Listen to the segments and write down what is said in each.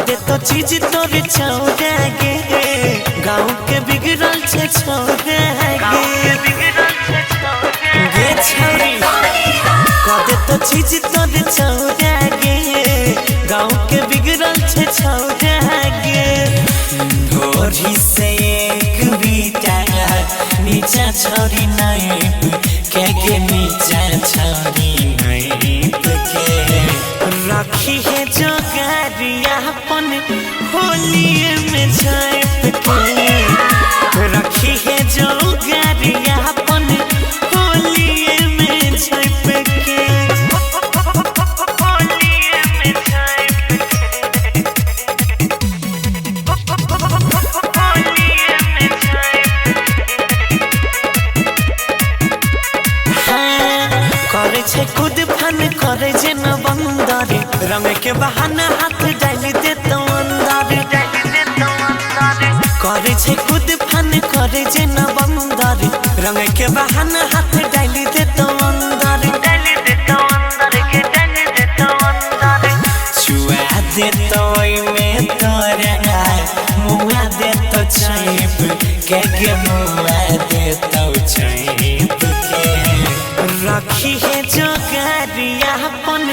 कदे तो चीज तोरे छौरा गे गाँव के बिगड़ल छे छौरा गे छौरी कदे तो चीज तोरे छौरा गे गाँव के बिगड़ल छे छौरा गे ढोरी से एक बीता नीचा छौरी नहीं के नीचा छौरी नहीं के रखी है जो गारिया अपन होलिए में झाँप के रखी है जो गारिया अपन होलिए में झाँप के करे छे खुद फन करे जे न बंदारी रंग के बहाना हाथ डाल दे तो अंदर करे छे खुद फन करे जे न बंदारी रंग के बहाना हाथ डाल दे तो अंदर छुआ दे तो में तोरा मुआ दे तो छाप के मुआ दे तो छाप के रखी है जो गारिया अपन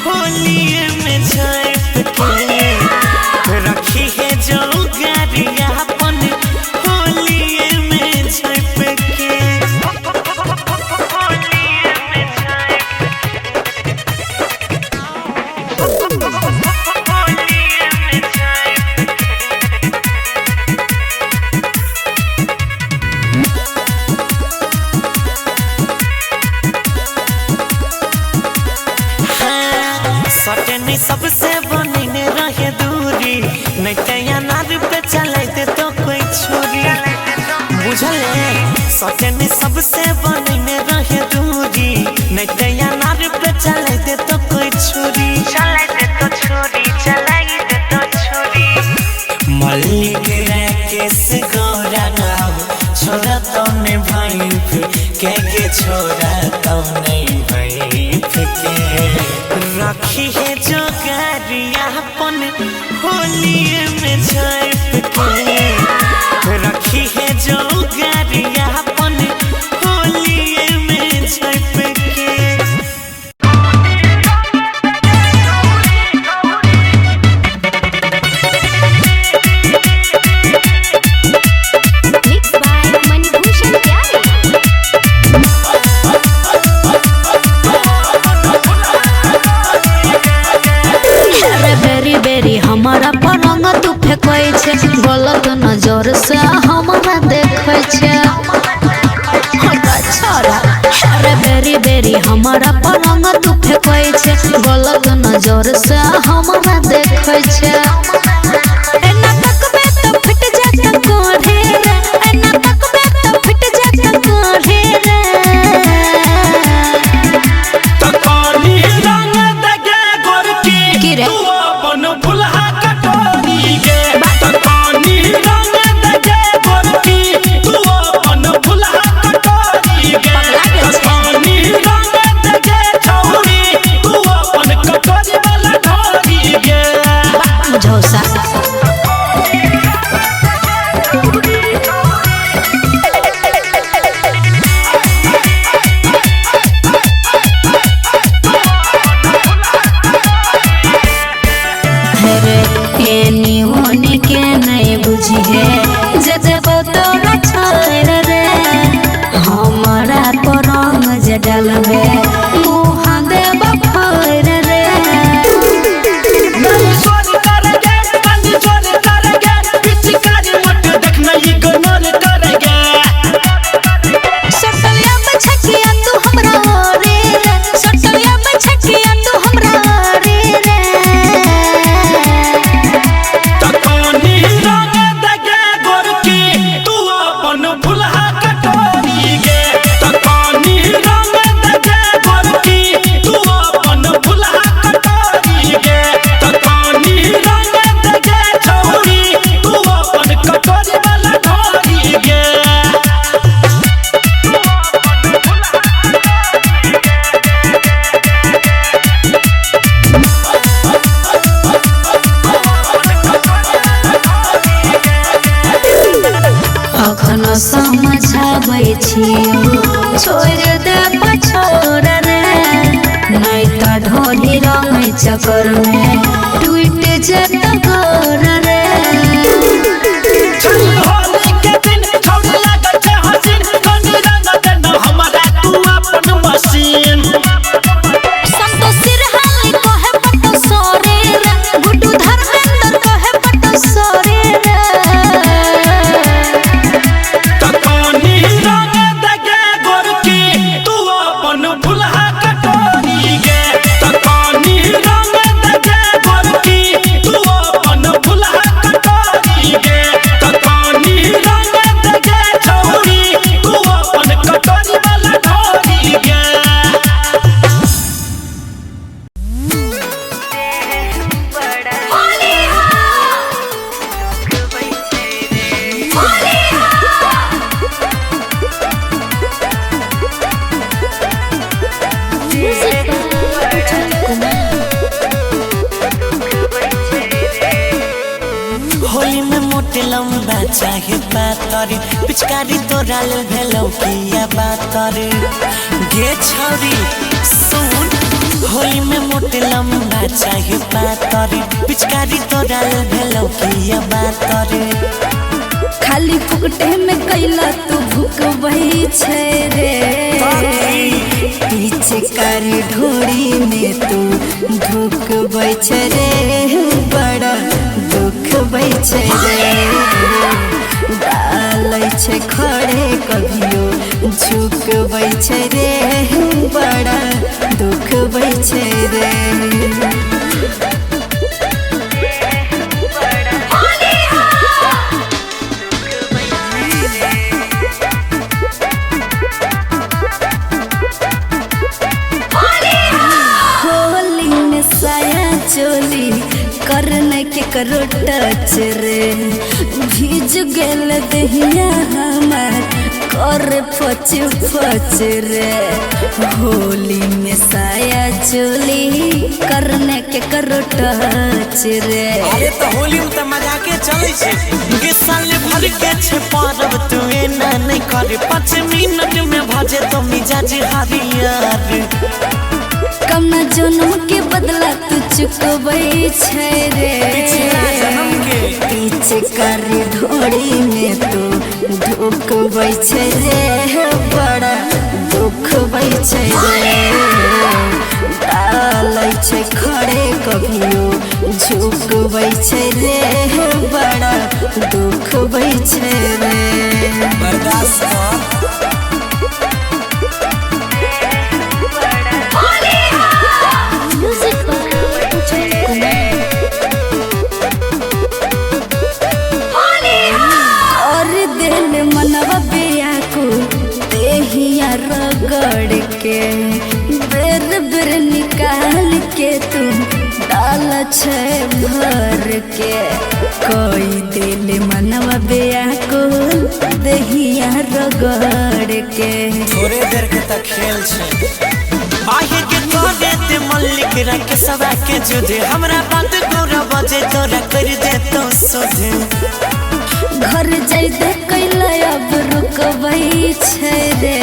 होलिए में झाँप के रखी है जो गारिया अपन होलिए में झाँप के सटनी सबसे बने रहे दूरी नहीं तैया नार पे चले तो कोई छोरी बुझले सटनी सबसे बने रहे दूरी नहीं तैया नार पे चले तो कोई छोरी मल्लिक राकेश गौरा गाँव छोरा तो ने भाई के छोरा तो नहीं भाई के रखी है जो गारिया अपन होलिए में झाँप के रखी है जो गारिया अपन होलिए में झाँप के हमारा परंग तू फेंकै छे गलत नजर से हमारा देखै छे छोरा अरे बेरी बेरी हमारा परंग तू फेंकै छे गलत नजर से हमारा देखै छे एना तकबे तो फट जात कोढ़े रे एना तकबे तो फट जात कोढ़े रे तो कोनी रंग दगे गोरकी की रे तू अपन भुलहा कटोरी गे तो कोनी रंग दगे गोरकी तू अपन भुलहा कटोरी गे तो कोनी रंग दगे छौरी तू अपन कटोरी वाला ढोरी गे झोसा के नहीं बुझिए जब तोरा छोड़ रे हमारा परंग जे डालबे मुहा देब फोड़ रे सटलिया में छकिया तू हमरा रे सटलिया में छकिया तू हमरा रे भुलहा कटोरी गे तो कोनी रंग दगे छियो छोड़ दे पछोर रे नहीं तो ढोली रंग चक्कर में टूट जाता गोर रे होली में मोटे लंबा चाहे पातरी पिचकारी तोरा लेल भेलौ किया बातरी गे छौरी सुन होली में मोटे लंबा चाहे पातरी पिचकारी तोरा लेल भेलौ किया बातरी खाली फुकटे में कैला तू भुकबई छै रे पीछे कर ढोरी में तू ढुकबई छै रे बड़ा दुखबई छै रे डालै छै खड़े कभियो झुकबई छै रे बड़ा दुखबई छै रे चोली करने के करो टच रे भीज गेल दहिया हमार कर फच फच रे होली में साया चोली करने के करो टच रे अरे तो होली में तो मजा के चले छे गे साल भर के छे पारब तू एना नहीं करे 5 मिनट में भजे तो मिजाज हरियर कम न जन्म के बदला तू चुकबई छै रे पीछे कर ढोड़ी में तू ढुकबई छै रे बड़ा दुखबई छै रे डालै छै खड़े कभियो झुकबई छै रे बड़ा दुखबई छै रे बर्दाश्त मनवा बिया को देहिया रगड़ के बेर बेर निकाल के तुम डाल छै भर के कोई दिल मनवा बिया को देहिया रगड़ के थोड़े देर के तक खेल छै आहे के तोरे ते मल्लिक रख सवा के जुदे हमरा बात गोरा बजे तोरा कर दे तो सोधे घर जाइते कैला अब रुकबई छै रे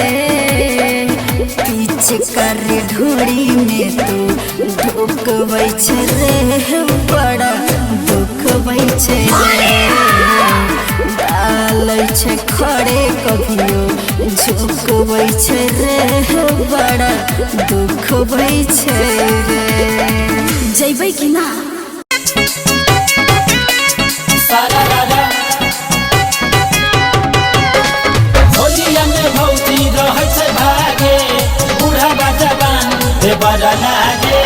पीछे कर ढोड़ी में तू ढुकबई छै रे बड़ा दुखबई छै रे डालै छै खड़े कभियो झुकबई छै रे बड़ा दुखबई छै रे जइबै कि ना बड़ा लागे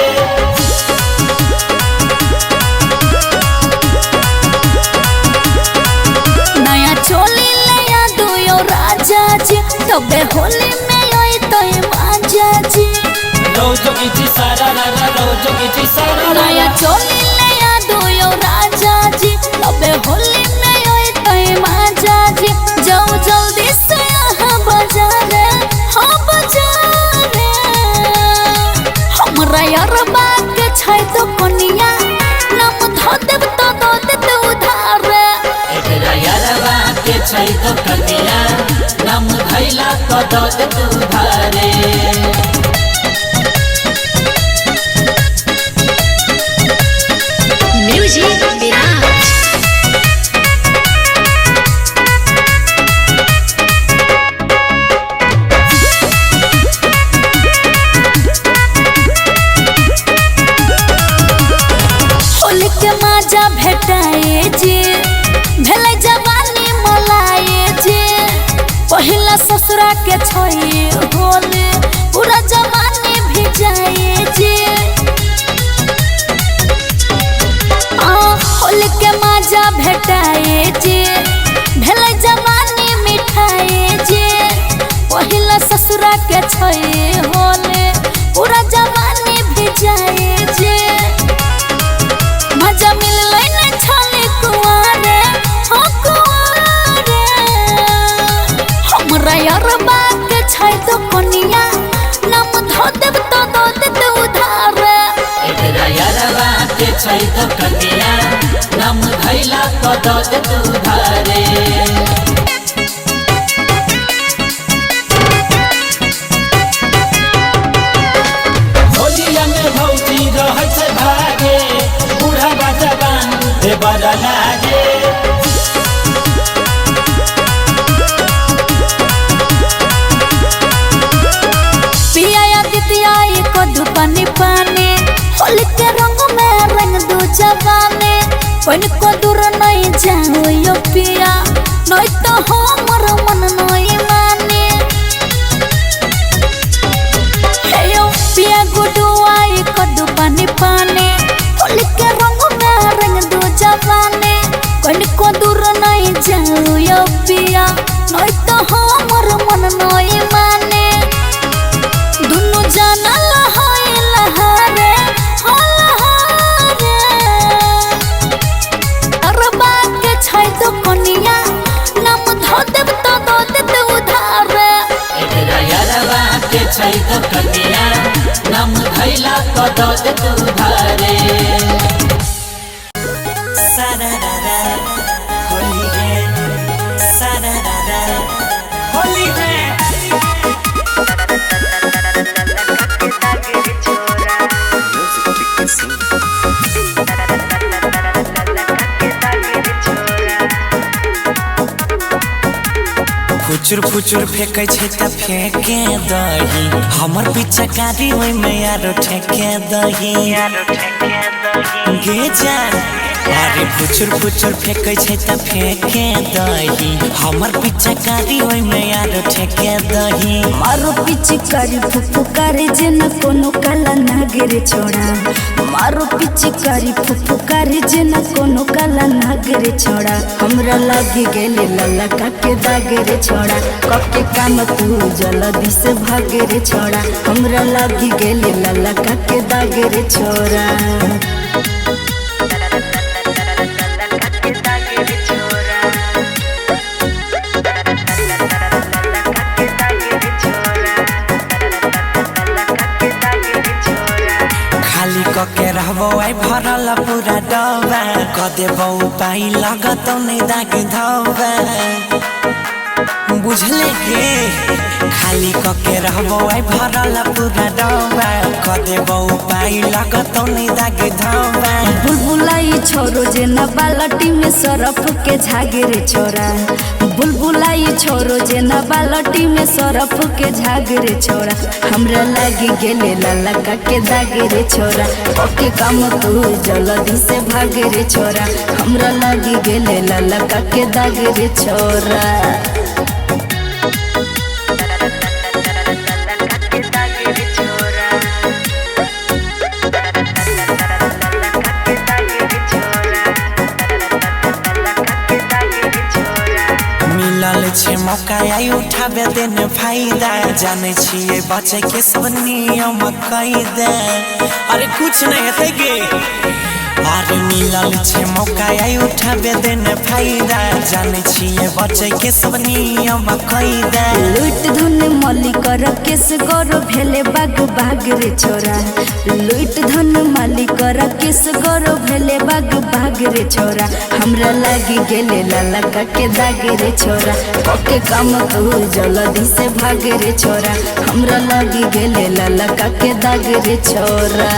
नया चोली ले दो यो राजा जी तबे होली में आई तो माजा जी रोजो की सारा नया चोली ले दो यो राजा जी तबे होली में आई तो माजा जी जाओ जल्दी से यहाँ बाजार हाँ बाजार हमरा यार बाग छै तो कोनिया नाम धो देब तो दो दे तू उधार एकरा यार बाग छै तो कनिया नाम धैला तो दद तू धारे म्यूजिक विराज होली के मजा भेटाए जे भेलै जवानी मलाए जे पहिला ससुरा के छोई होले पूरा जवानी भी जाए जे होली के मजा भेटाए जे भेलै जवानी मिठाए जे पहिला ससुरा के छोई होले पूरा जवानी भी जाए जे मजा मिललै नै छले कुआरे हो कुआरे हमरा यारबा के छै तो कनिया नाम धो देब तो दो दे तू उधार एकरा यारवा के छै तो कन्या नाम धैला तो दद तू धारे होलिया में भौजी रहै छै भागे बूढ़ा जवान हे बड़ा लागे पिया दितिया को धुपानी पानी होली के रंग में रंग दू जवानी कोन को दूर नहीं जाओ यो पिया नहीं तो हमर मन नहीं माने हे यो पिया गुडुआ को धुपानी पानी होली के रंग में रंग दू जवानी कोन को दूर नहीं जाओ यो पिया नहीं तो हमर मन नहीं माने दुनु जाना लहाय लहारे हो लहारे अरबा के छै तो कनिया नाम धो देब तो दो दे तू उधार एकरा यारवा के छै तो कन्या नाम धैला तो दद तू धारे सारारा होली है सारारा होली है फुचुर फुचुर फेंकै छै त फेंके दही हमर पीछा कारी ओइ में यारो ठेके दही गे जान अरे फुचुर फुचुर फेंकै छै त फेंके दही हमर पीछा कारी ओइ में यारो ठेके दही मारो पिचकारी फुफुकारी जेन कोनो काला नागरे छोड़ा मारो पिचकारी फुफुकारी जेन कोनो काला नागरे छोड़ा हमरा लागी गेले लल्ला काके दागरे छोड़ा कके काम तू जल्दी से भागरे छोड़ा हमरा लागी गेले लल्ला काके दागरे छोड़ा के रहबो आई भरल पूरा डबा क देबो पाई लागत नहीं दाग धबा बुझले के खाली क के रहबो आई भरल पूरा डबा क देबो पाई लागत नहीं दाग धबा बुलबुलाई छोरो जे न बालटी में सरफ के झागरे छोरा बुलबुलाई छोरो जे न बालटी में सरफ के झागरे छोरा हमरा लागी गेले लाला के दागरे छोरा ओके काम तू जल्दी से भागरे छोरा हमरा लागी गेले लाला के दागरे छोरा मिलल छे मौका आई उठाबे देने फायदा जाने छिए बचे के सब नियम कैदे अरे कुछ नहीं हेते गे अरे मिलल छे मौका आई उठाबे देने फायदा जाने छिए बचे के सब नियम कैदा लूट धुन मली कर केस गौर भेले बाग बाग रे छोरा लूट धुन माली कर केस गौर भेले बाग बाग रे छोरा हमरा लागी गेले लाला के दाग रे छोरा ओके काम तू जल्दी से भाग रे छोरा हमरा लागी गेले लाला के दाग रे छोरा।